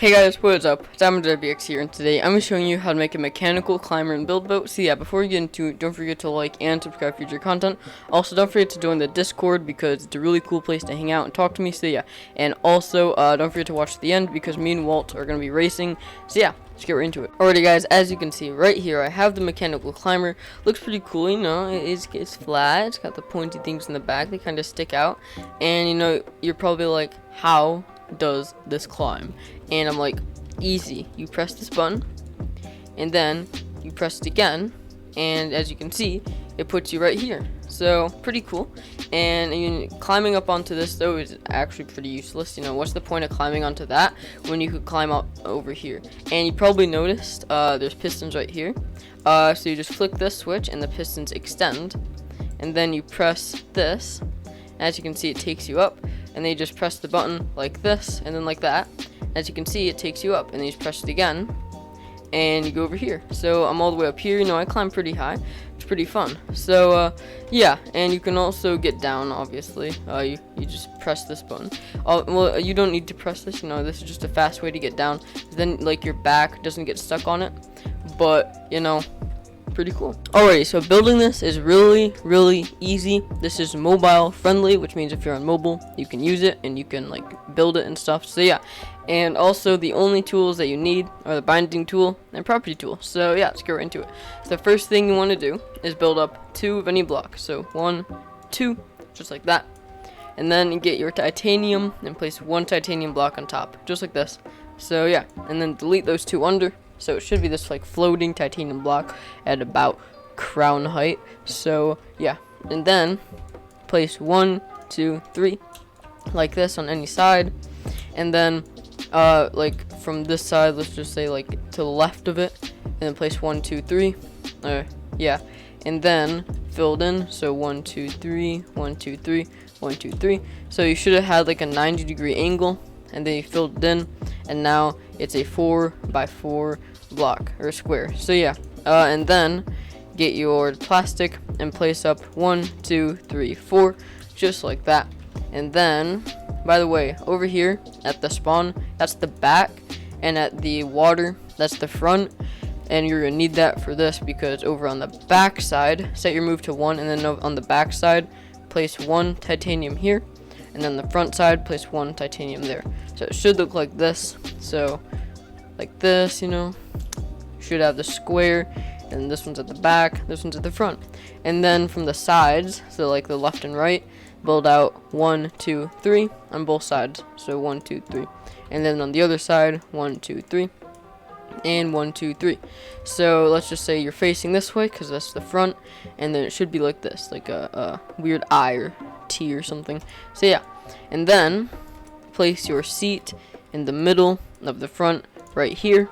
Hey guys, what is up? It's BABFT here, and today I'm showing you how to make a mechanical climber and build boat. So yeah, before we get into it, don't forget to like and subscribe for future content. Also, don't forget to join the Discord because it's a really cool place to hang out and talk to me. So yeah, and also don't forget to watch the end because me and Walt are going to be racing. So yeah, let's get right into it. Alrighty guys, as you can see right here, I have the mechanical climber. Looks pretty cool, you know, it's flat, it's got the pointy things in the back, they kind of stick out. And you know, you're probably like, how does this climb? And I'm like, easy. You press this button and then you press it again, and as you can see, it puts you right here. So pretty cool. And climbing up onto this though is actually pretty useless. You know, what's the point of climbing onto that when you could climb up over here? And you probably noticed there's pistons right here. So you just flick this switch and the pistons extend, and then you press this. As you can see, it takes you up, and then you just press the button like this and then like that. As you can see, it takes you up, and then you just press it again and you go over here. So I'm all the way up here. You know, I climb pretty high. It's pretty fun. So yeah, and you can also get down, obviously. You just press this button. Well, you don't need to press this, you know, this is just a fast way to get down, then like your back doesn't get stuck on it. But you know, pretty cool. Alrighty, so building this is really easy. This is mobile friendly, which means if you're on mobile, you can use it and you can like build it and stuff. So yeah, and also the only tools that you need are the binding tool and property tool. So yeah, let's get right into it. So the first thing you want to do is build up 2 of any block. So 1, 2, just like that. And then you get your titanium and place 1 titanium block on top, just like this. So yeah, and then delete those 2 under. So it should be this like floating titanium block at about crown height. So yeah, and then place 1, 2, 3 like this on any side, and then like from this side, let's just say like to the left of it, and then place 1, 2, 3. Yeah, and then filled in. So 1, 2, 3, 1, 2, 3, 1, 2, 3. So you should have had like a 90-degree angle, and then you filled it in, and now it's a 4x4 block or square. So yeah, and then get your plastic and place up 1, 2, 3, 4, just like that. And then, by the way, over here at the spawn, that's the back, and at the water, that's the front. And you're gonna need that for this because over on the back side, set your move to 1, and then on the back side, place 1 titanium here, and then the front side, place 1 titanium there. So it should look like this. So like this, you know, should have the square, and this one's at the back, this one's at the front. And then from the sides, so like the left and right, build out 1, 2, 3 on both sides. So 1, 2, 3, and then on the other side, 1, 2, 3, and 1, 2, 3. So let's just say you're facing this way because that's the front, and then it should be like this, like a weird I or T or something. So yeah, and then place your seat in the middle of the front right here.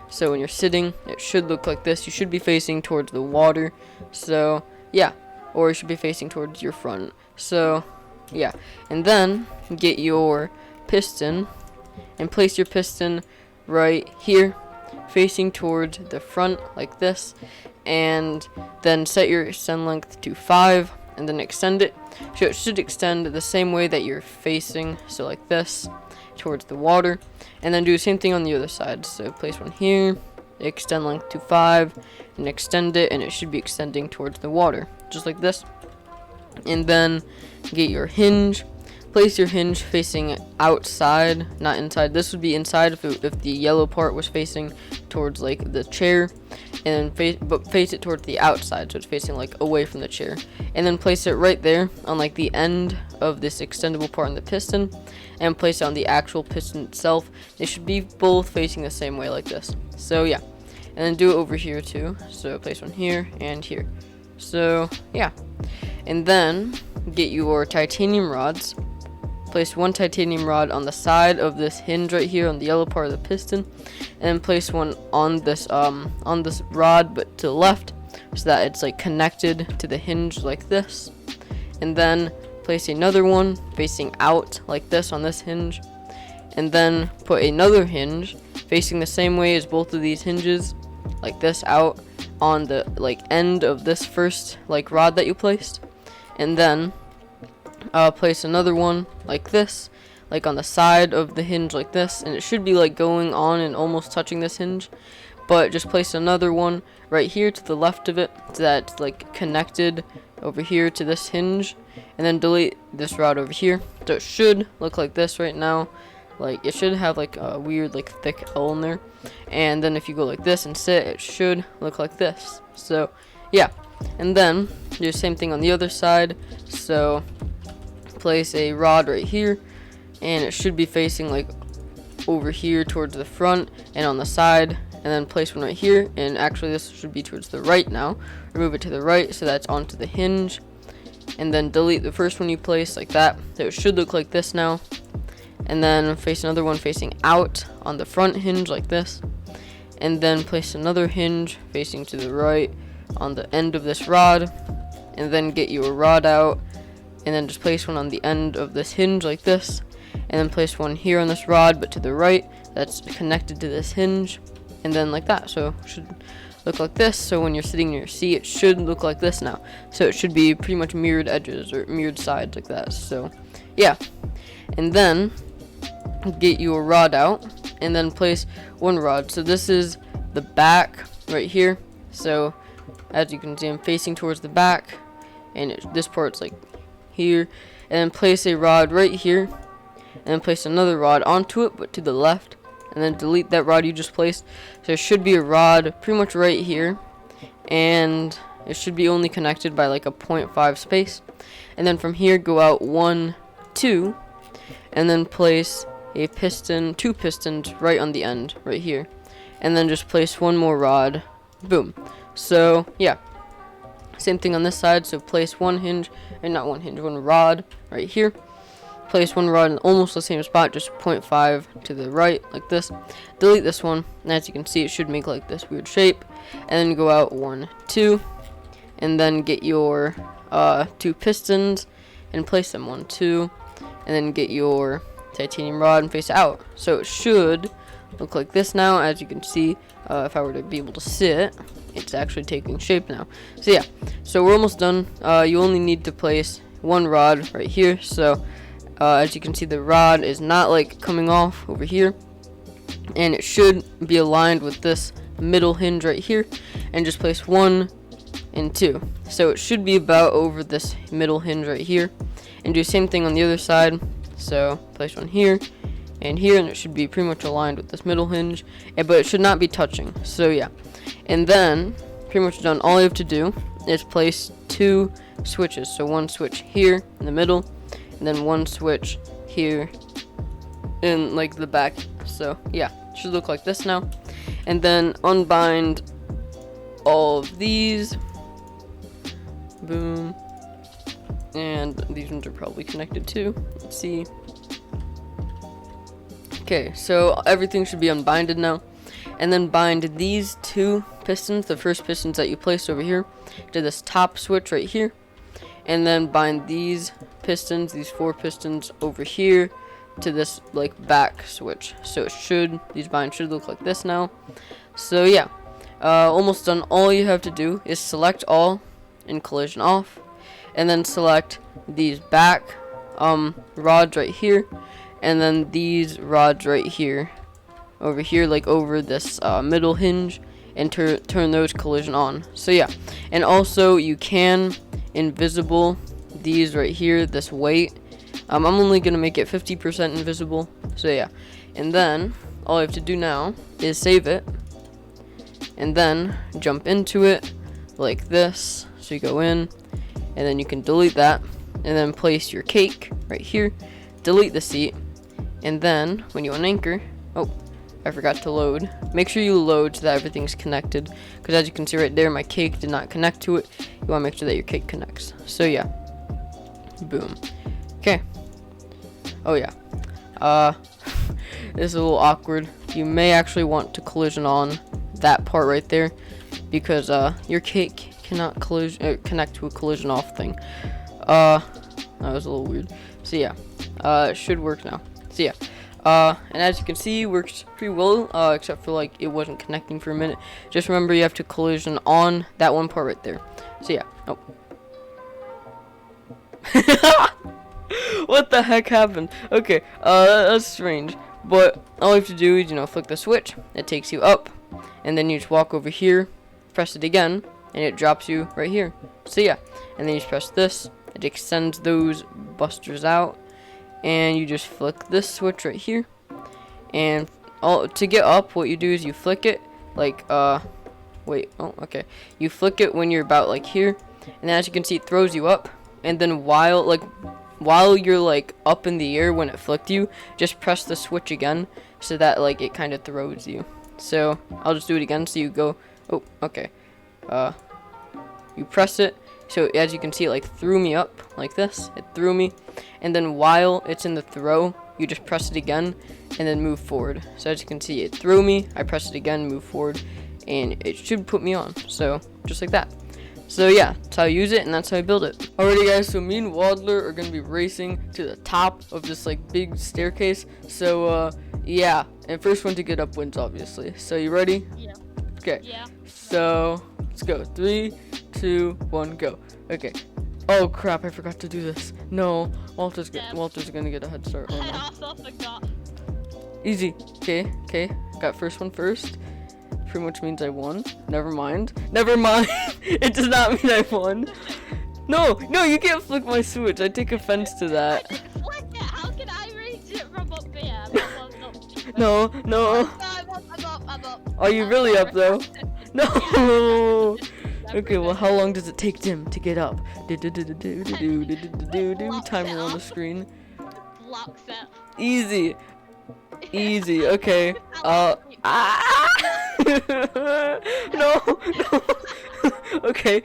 So when you're sitting, it should look like this. You should be facing towards the water. So yeah, or you should be facing towards your front. So yeah, and then get your piston and place your piston right here, facing towards the front like this, and then set your extend length to 5, and then extend it. So it should extend the same way that you're facing, so like this, towards the water. And then do the same thing on the other side. So place 1 here, extend length to 5, and extend it, and it should be extending towards the water, just like this. And then get your hinge. Place your hinge facing outside, not inside. This would be inside if the yellow part was facing towards like the chair, and then face it towards the outside, so it's facing like away from the chair. And then place it right there on like the end of this extendable part in the piston, and place it on the actual piston itself. They should be both facing the same way like this. So yeah, and then do it over here too. So place 1 here and here. So yeah, and then get your titanium rods. Place 1 titanium rod on the side of this hinge right here on the yellow part of the piston, and then place 1 on this rod but to the left, so that it's like connected to the hinge like this. And then place another one facing out like this on this hinge, and then put another hinge facing the same way as both of these hinges like this out on the like end of this first like rod that you placed. And then place another one like this, like on the side of the hinge like this, and it should be like going on and almost touching this hinge. But just place another one right here to the left of it, so that's like connected over here to this hinge, and then delete this rod over here. So it should look like this right now. Like it should have like a weird like thick L in there, and then if you go like this and sit, it should look like this. So yeah, and then do the same thing on the other side. So place a rod right here, and it should be facing like over here towards the front and on the side, and then place one right here, and actually this should be towards the right now. Remove it to the right so that's onto the hinge, and then delete the first one you placed like that. So it should look like this now, and then place another one facing out on the front hinge like this, and then place another hinge facing to the right on the end of this rod, and then get your rod out, and then just place one on the end of this hinge like this, and then place one here on this rod but to the right that's connected to this hinge, and then like that. So it should look like this. So when you're sitting in your seat, it should look like this now. So it should be pretty much mirrored edges or mirrored sides like that. So yeah, and then get your rod out and then place one rod. So this is the back right here. So as you can see, I'm facing towards the back, and this part's like here, and then place a rod right here, and then place another rod onto it but to the left, and then delete that rod you just placed. So there should be a rod pretty much right here, and it should be only connected by like a 0.5 space, and then from here go out 1, 2, and then place a piston, 2 pistons right on the end right here, and then just place one more rod. Boom. So yeah, same thing on this side. So place one hinge, and not one hinge, one rod right here. Place one rod in almost the same spot, just 0.5 to the right like this. Delete this one, and as you can see, it should make like this weird shape, and then go out 1, 2, and then get your 2 pistons and place them 1, 2, and then get your titanium rod and face it out. So it should look like this now. As you can see, if I were to be able to sit, it's actually taking shape now. So yeah, so we're almost done. You only need to place one rod right here. So as you can see, the rod is not like coming off over here, and it should be aligned with this middle hinge right here, and just place 1 and 2. So it should be about over this middle hinge right here, and do the same thing on the other side. So place one here and here, and it should be pretty much aligned with this middle hinge, but it should not be touching. So yeah, and then pretty much done. All you have to do is place 2 switches. So one switch here in the middle, and then one switch here in like the back. So yeah, it should look like this now, and then unbind all of these. Boom. And these ones are probably connected too. Let's see. Okay, so everything should be unbinded now. And then bind these 2 pistons, the first pistons that you placed over here, to this top switch right here. And then bind these pistons, these 4 pistons over here, to this like back switch. So it should, these binds should look like this now. So yeah, almost done. All you have to do is select all and collision off, and then select these back rods right here, and then these rods right here over here, like over this middle hinge, and turn those collision on. So yeah, and also you can invisible these right here, this weight. I'm only gonna make it 50% invisible. So yeah, and then all you have to do now is save it, and then jump into it like this. So you go in, and then you can delete that, and then place your cake right here, delete the seat, and then when you unanchor, oh, I forgot to load. Make sure you load so that everything's connected, because as you can see right there, my cake did not connect to it. You want to make sure that your cake connects. So yeah, boom. Okay. Oh yeah. This is a little awkward. You may actually want to collision on that part right there, because your cake cannot connect to a collision off thing. That was a little weird. So yeah, it should work now. So yeah, and as you can see, works pretty well, except for like it wasn't connecting for a minute. Just remember, you have to collision on that one part right there. So yeah. Oh. What the heck happened? Okay, that's strange. But all you have to do is, flick the switch. It takes you up, and then you just walk over here, press it again, and it drops you right here. So yeah, and then you just press this. It extends those busters out, and you just flick this switch right here. And to get up, what you do is you flick it like you flick it when you're about like here, and as you can see, it throws you up. And then while you're like up in the air when it flicked you, just press the switch again so that like it kind of throws you. So I'll just do it again. So you go, you press it. So as you can see, it like threw me up like this. It threw me, and then while it's in the throw, you just press it again and then move forward. So as you can see, it threw me. I press it again, move forward, and it should put me on. So just like that. So yeah, that's how I use it, and that's how I build it. Alrighty guys, so me and Waddler are gonna be racing to the top of this like big staircase. So yeah, and first one to get up wins, obviously. So you ready? Yeah. Okay. Yeah. So let's go. 3, 2, 1, go. Okay. Oh crap! I forgot to do this. No, Walter's gonna get a head start. Oh, no. I also forgot. Easy. Okay. Got first one first. Pretty much means I won. Never mind. It does not mean I won. No, you can't flick my switch. I take offense to that. I didn't flick it. How can I reach it from up here? No. I'm up. Are you really up though? No. Okay, well, how long does it take Tim to get up? Timer on the screen. Blocks it. Easy. Okay. No. Okay.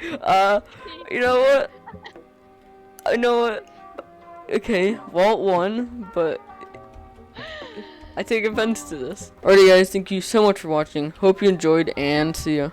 You know what? Okay, Walt won, but I take offense to this. Alrighty guys, thank you so much for watching. Hope you enjoyed, and see ya.